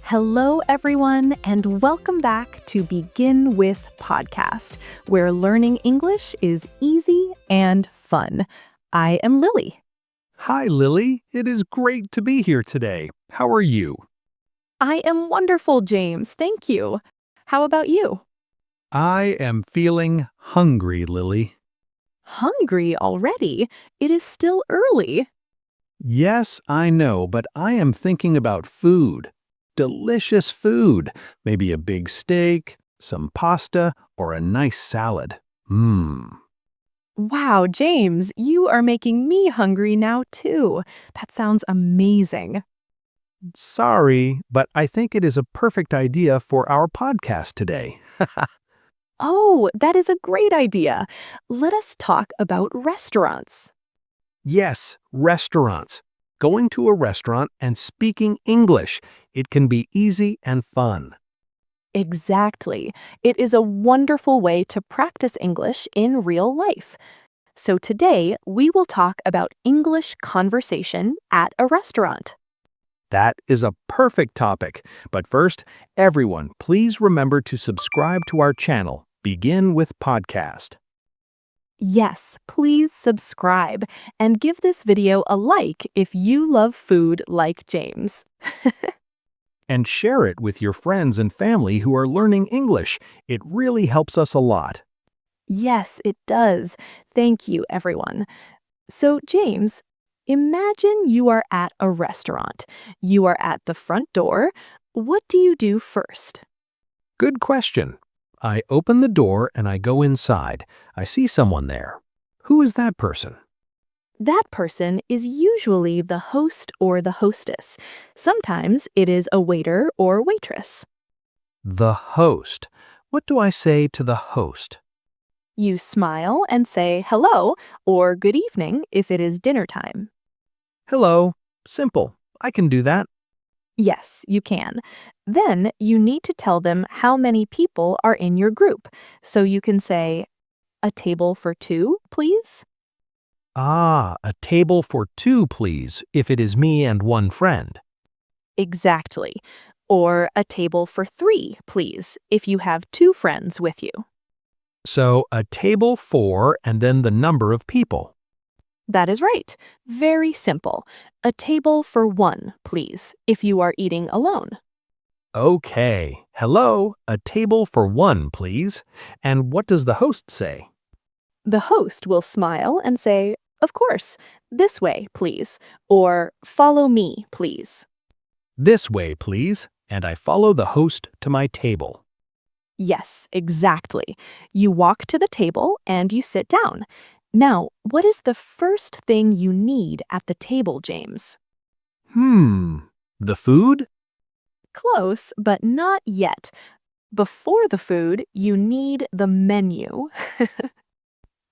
Hello, everyone, and welcome back to Begin With Podcast, where learning English is easy and fun. I am Lily. Hi, Lily. It is great to be here today. How are you? I am wonderful, James. Thank you. How about you? I am feeling hungry, Lily. Hungry already? It is still early. Yes, I know, but I am thinking about food. Delicious food. Maybe a big steak, some pasta, or a nice salad. Mmm. Wow, James, you are making me hungry now, too. That sounds amazing. Sorry, but I think it is a perfect idea for our podcast today. Oh, that is a great idea. Let us talk about restaurants. Yes, restaurants. Going to a restaurant and speaking English. It can be easy and fun. Exactly. It is a wonderful way to practice English in real life. So today, we will talk about English conversation at a restaurant. That is a perfect topic. But first, everyone, please remember to subscribe to our channel. Begin with podcast. Yes, please subscribe and give this video a like if you love food like James. And share it with your friends and family who are learning English. It really helps us a lot. Yes, it does. Thank you, everyone. So, James, imagine you are at a restaurant. You are at the front door. What do you do first? Good question. I open the door and I go inside. I see someone there. Who is that person? That person is usually the host or the hostess. Sometimes it is a waiter or waitress. The host. What do I say to the host? You smile and say hello or good evening if it is dinner time. Hello. Simple. I can do that. Yes, you can. Then you need to tell them how many people are in your group. So you can say, a table for two, please? A table for two, please, if it is me and one friend. Exactly. Or a table for three, please, if you have two friends with you. So a table for and then the number of people. That is right. Very simple. A table for one, please, if you are eating alone. Okay. Hello, a table for one, please. And what does the host say? The host will smile and say, of course, this way, please, or follow me, please. This way, please. And I follow the host to my table. Yes, exactly. You walk to the table and you sit down. Now, what is the first thing you need at the table, James? The food? Close, but not yet. Before the food, you need the menu.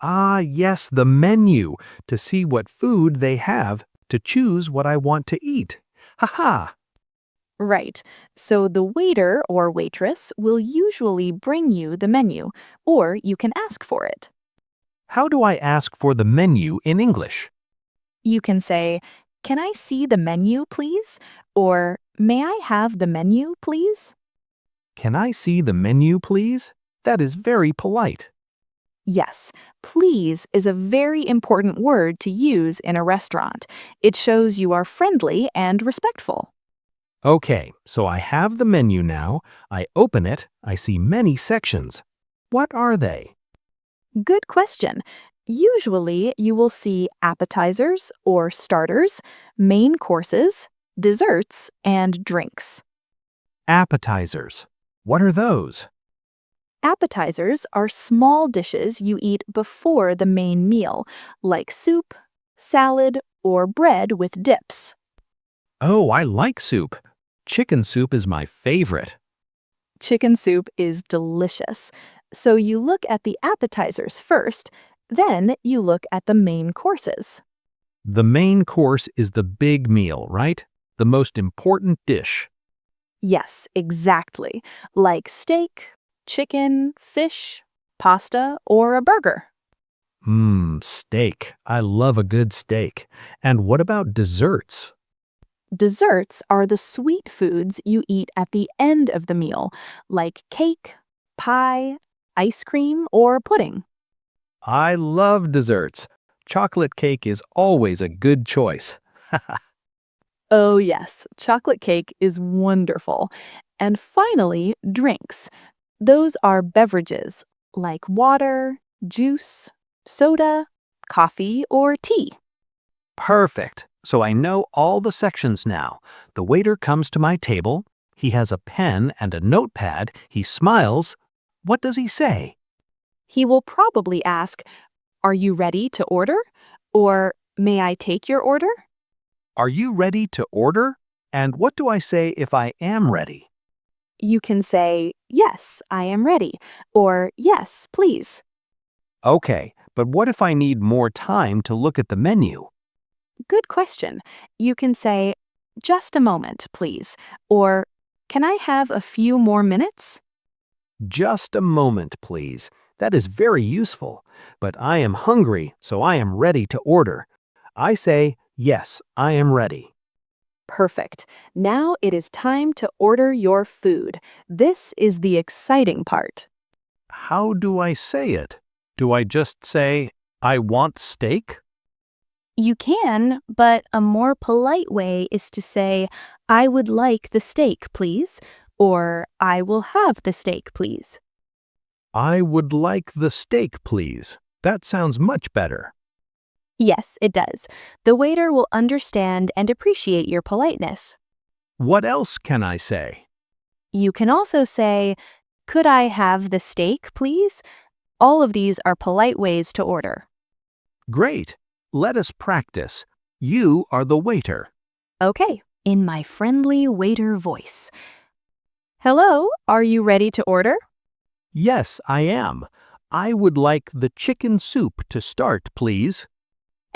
Yes, the menu, to see what food they have, to choose what I want to eat. Ha. Right. So the waiter or waitress will usually bring you the menu, or you can ask for it. How do I ask for the menu in English? You can say, can I see the menu, please? Or, may I have the menu, please? Can I see the menu, please? That is very polite. Yes, please is a very important word to use in a restaurant. It shows you are friendly and respectful. Okay, so I have the menu now. I open it. I see many sections. What are they? Good question. Usually, you will see appetizers or starters, main courses, desserts, and drinks. Appetizers. What are those? Appetizers are small dishes you eat before the main meal, like soup, salad, or bread with dips. Oh, I like soup. Chicken soup is my favorite. Chicken soup is delicious. So you look at the appetizers first, then you look at the main courses. The main course is the big meal, right? The most important dish. Yes, exactly. Like steak, chicken, fish, pasta, or a burger. Steak. I love a good steak. And what about desserts? Desserts are the sweet foods you eat at the end of the meal, like cake, pie, ice cream, or pudding. I love desserts. Chocolate cake is always a good choice. Oh, yes, chocolate cake is wonderful. And finally, drinks. Those are beverages like water, juice, soda, coffee, or tea. Perfect. So I know all the sections now. The waiter comes to my table. He has a pen and a notepad. He smiles. What does he say? He will probably ask, "Are you ready to order?" Or, "May I take your order?" Are you ready to order? And what do I say if I am ready? You can say, "Yes, I am ready," or "Yes, please." Okay, but what if I need more time to look at the menu? Good question. You can say, "Just a moment, please," or "Can I have a few more minutes?" Just a moment, please. That is very useful. But I am hungry, so I am ready to order. I say, yes, I am ready. Perfect. Now it is time to order your food. This is the exciting part. How do I say it? Do I just say, I want steak? You can, but a more polite way is to say, "I would like the steak, please," or "I will have the steak, please." I would like the steak, please. That sounds much better. Yes, it does. The waiter will understand and appreciate your politeness. What else can I say? You can also say, "Could I have the steak, please?" All of these are polite ways to order. Great. Let us practice. You are the waiter. Okay, in my friendly waiter voice. "Hello, are you ready to order?" Yes, I am. I would like the chicken soup to start, please.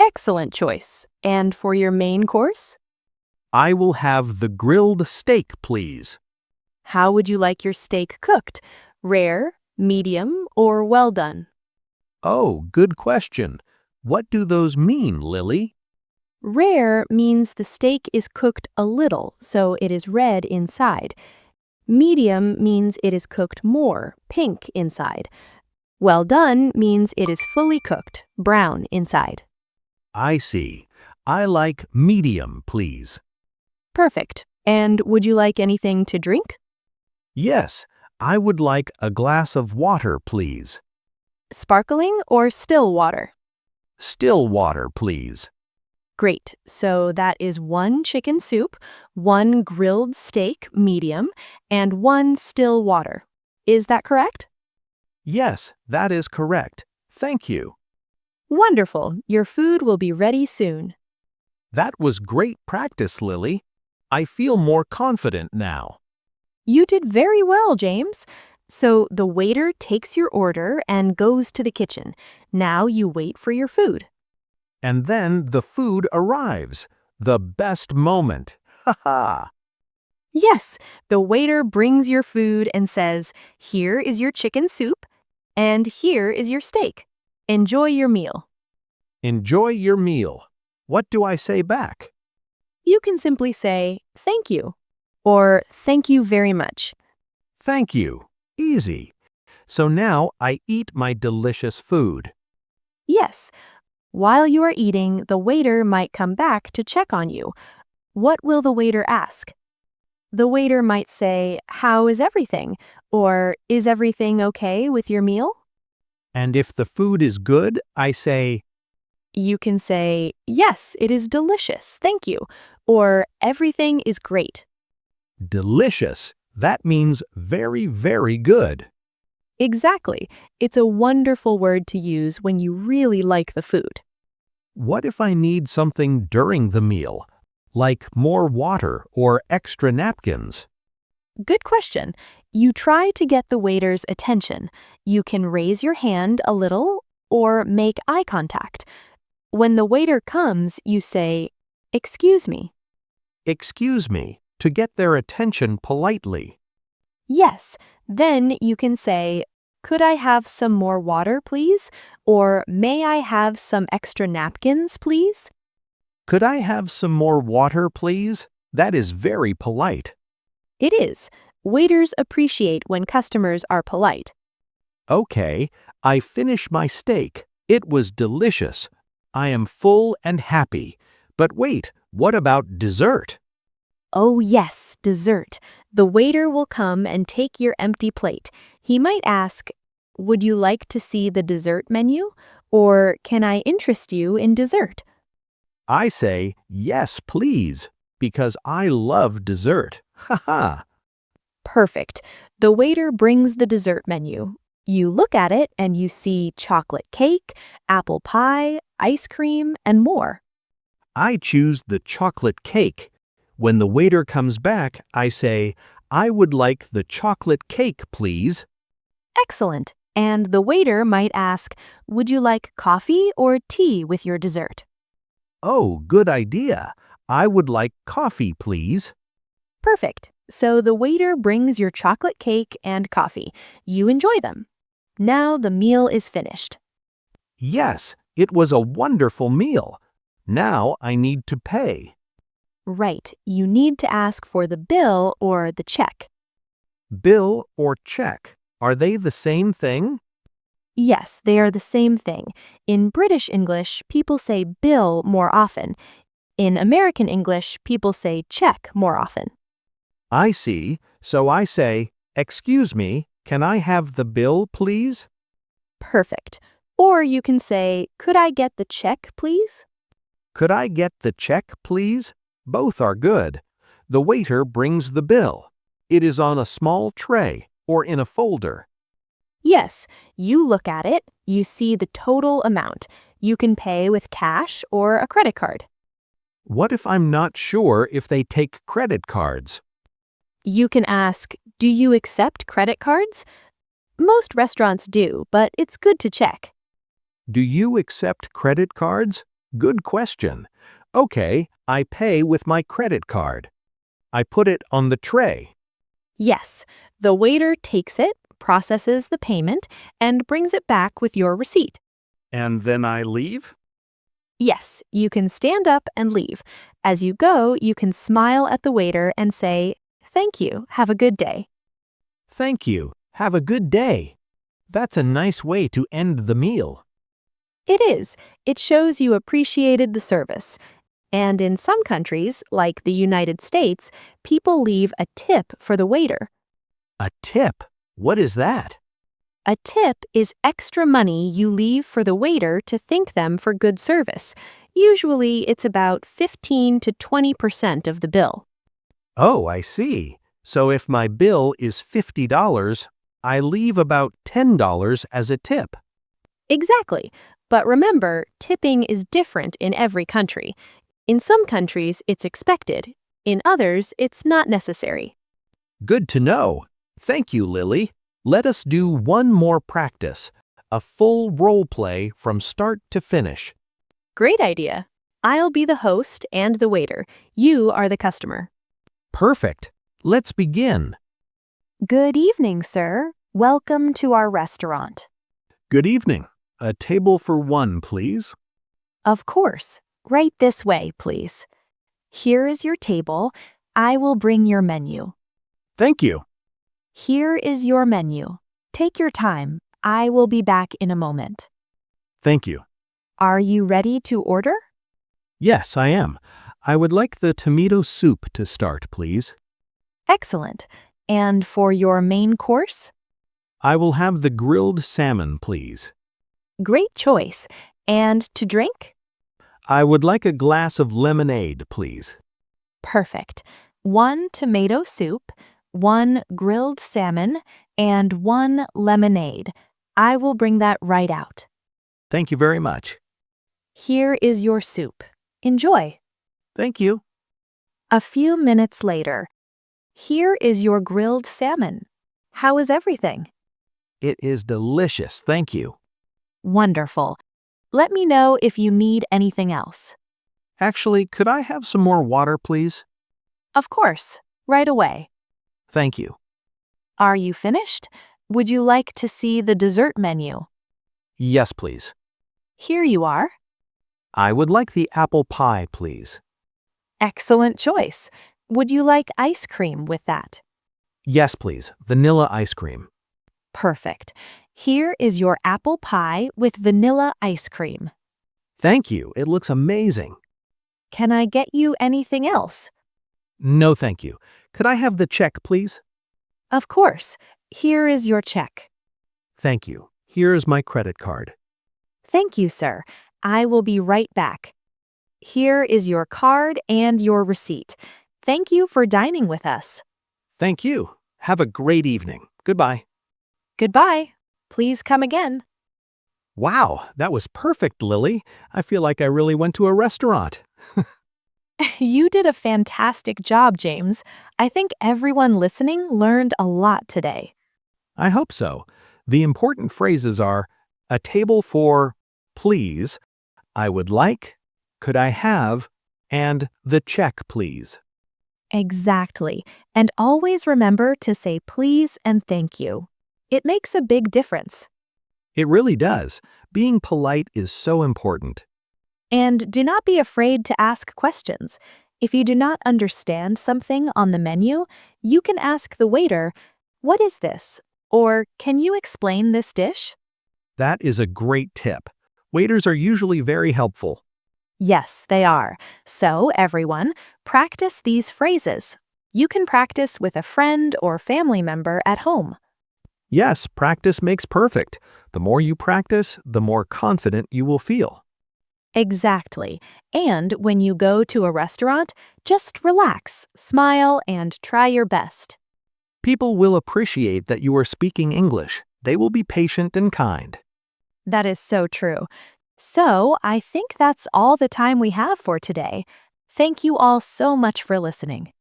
Excellent choice. And for your main course? I will have the grilled steak, please. How would you like your steak cooked? Rare, medium, or well done? Oh, good question. What do those mean, Lily? Rare means the steak is cooked a little, so it is red inside. Medium means it is cooked more, pink inside. Well done means it is fully cooked, brown inside. I see. I like medium, please. Perfect. And would you like anything to drink? Yes, I would like a glass of water, please. Sparkling or still water? Still water, please. Great. So that is one chicken soup, one grilled steak, medium, and one still water. Is that correct? Yes, that is correct. Thank you. Wonderful. Your food will be ready soon. That was great practice, Lily. I feel more confident now. You did very well, James. So the waiter takes your order and goes to the kitchen. Now you wait for your food. And then the food arrives. The best moment. Ha ha! Yes, the waiter brings your food and says, "Here is your chicken soup, and here is your steak. Enjoy your meal." Enjoy your meal. What do I say back? You can simply say, "Thank you," or "Thank you very much." Thank you. Easy. So now I eat my delicious food. Yes, while you are eating, the waiter might come back to check on you. What will the waiter ask? The waiter might say, "How is everything?" or "Is everything okay with your meal?" And if the food is good, I say, You can say, "Yes, it is delicious, thank you," or "Everything is great." delicious. That means very, very good. Exactly. It's a wonderful word to use when you really like the food. What if I need something during the meal, like more water or extra napkins? Good question. You try to get the waiter's attention. You can raise your hand a little or make eye contact. When the waiter comes, you say, "Excuse me." Excuse me, to get their attention politely. Yes, then you can say, "Could I have some more water, please?" Or "May I have some extra napkins, please?" Could I have some more water, please? That is very polite. It is. Waiters appreciate when customers are polite. Okay, I finished my steak. It was delicious. I am full and happy. But wait, what about dessert? Oh, yes, dessert. The waiter will come and take your empty plate. He might ask, "Would you like to see the dessert menu?" Or, "Can I interest you in dessert?" I say, yes, please, because I love dessert. Ha ha. Perfect. The waiter brings the dessert menu. You look at it and you see chocolate cake, apple pie, ice cream, and more. I choose the chocolate cake. When the waiter comes back, I say, I would like the chocolate cake, please. Excellent. And the waiter might ask, "Would you like coffee or tea with your dessert?" Oh, good idea. I would like coffee, please. Perfect. So the waiter brings your chocolate cake and coffee. You enjoy them. Now the meal is finished. Yes, it was a wonderful meal. Now I need to pay. Right, you need to ask for the bill or the check. Bill or check, are they the same thing? Yes, they are the same thing. In British English, people say bill more often. In American English, people say check more often. I see. So I say, excuse me, can I have the bill, please? Perfect. Or you can say, "Could I get the check, please?" Could I get the check, please? Both are good. The waiter brings the bill. It is on a small tray or in a folder. Yes, you look at it, you see the total amount. You can pay with cash or a credit card. What if I'm not sure if they take credit cards? You can ask, "Do you accept credit cards?" Most restaurants do, but it's good to check. Do you accept credit cards? Good question. Okay, I pay with my credit card. I put it on the tray. Yes, the waiter takes it, processes the payment, and brings it back with your receipt. And then I leave? Yes, you can stand up and leave. As you go, you can smile at the waiter and say, "Thank you, have a good day." Thank you. Have a good day. That's a nice way to end the meal. It is. It shows you appreciated the service. And in some countries, like the United States, people leave a tip for the waiter. A tip? What is that? A tip is extra money you leave for the waiter to thank them for good service. Usually, it's about 15 to 20% of the bill. Oh, I see. So if my bill is $50, I leave about $10 as a tip. Exactly. But remember, tipping is different in every country. In some countries, it's expected. In others, it's not necessary. Good to know. Thank you, Lily. Let us do one more practice. A full role play from start to finish. Great idea. I'll be the host and the waiter. You are the customer. Perfect. Let's begin. Good evening, sir. Welcome to our restaurant. Good evening. A table for one, please. Of course. Right this way, please. Here is your table. I will bring your menu. Thank you. Here is your menu. Take your time. I will be back in a moment. Thank you. Are you ready to order? Yes, I am. I would like the tomato soup to start, please. Excellent. And for your main course? I will have the grilled salmon, please. Great choice. And to drink? I would like a glass of lemonade, please. Perfect. 1 tomato soup, 1 grilled salmon, and 1 lemonade. I will bring that right out. Thank you very much. Here is your soup. Enjoy. Thank you. A few minutes later. Here is your grilled salmon. How is everything? It is delicious, thank you. Wonderful. Let me know if you need anything else. Actually, could I have some more water, please? Of course, right away. Thank you. Are you finished? Would you like to see the dessert menu? Yes, please. Here you are. I would like the apple pie, please. Excellent choice. Would you like ice cream with that? Yes, please. Vanilla ice cream. Perfect. Here is your apple pie with vanilla ice cream. Thank you. It looks amazing. Can I get you anything else? No, thank you. Could I have the check, please? Of course. Here is your check. Thank you. Here's my credit card. Thank you, sir. I will be right back. Here is your card and your receipt. Thank you for dining with us. Thank you. Have a great evening. Goodbye. Goodbye. Please come again. Wow, that was perfect, Lily. I feel like I really went to a restaurant. You did a fantastic job, James. I think everyone listening learned a lot today. I hope so. The important phrases are a table for please, I would like, could I have, and the check, please. Exactly. And always remember to say please and thank you. It makes a big difference. It really does. Being polite is so important. And do not be afraid to ask questions. If you do not understand something on the menu, you can ask the waiter, "What is this?" Or, "Can you explain this dish?" That is a great tip. Waiters are usually very helpful. Yes, they are. So, everyone, practice these phrases. You can practice with a friend or family member at home. Yes, practice makes perfect. The more you practice, the more confident you will feel. Exactly. And when you go to a restaurant, just relax, smile, and try your best. People will appreciate that you are speaking English. They will be patient and kind. That is so true. So, I think that's all the time we have for today. Thank you all so much for listening.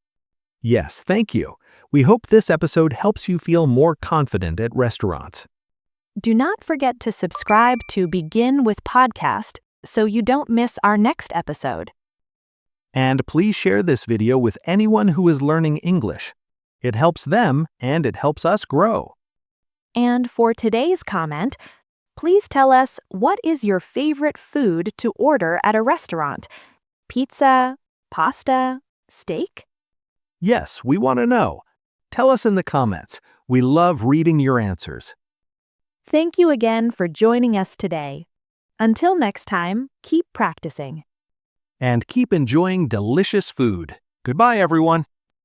Yes, thank you. We hope this episode helps you feel more confident at restaurants. Do not forget to subscribe to Begin with Podcast so you don't miss our next episode. And please share this video with anyone who is learning English. It helps them and it helps us grow. And for today's comment, please tell us, what is your favorite food to order at a restaurant? Pizza? Pasta? Steak? Yes, we want to know. Tell us in the comments. We love reading your answers. Thank you again for joining us today. Until next time, keep practicing. And keep enjoying delicious food. Goodbye, everyone.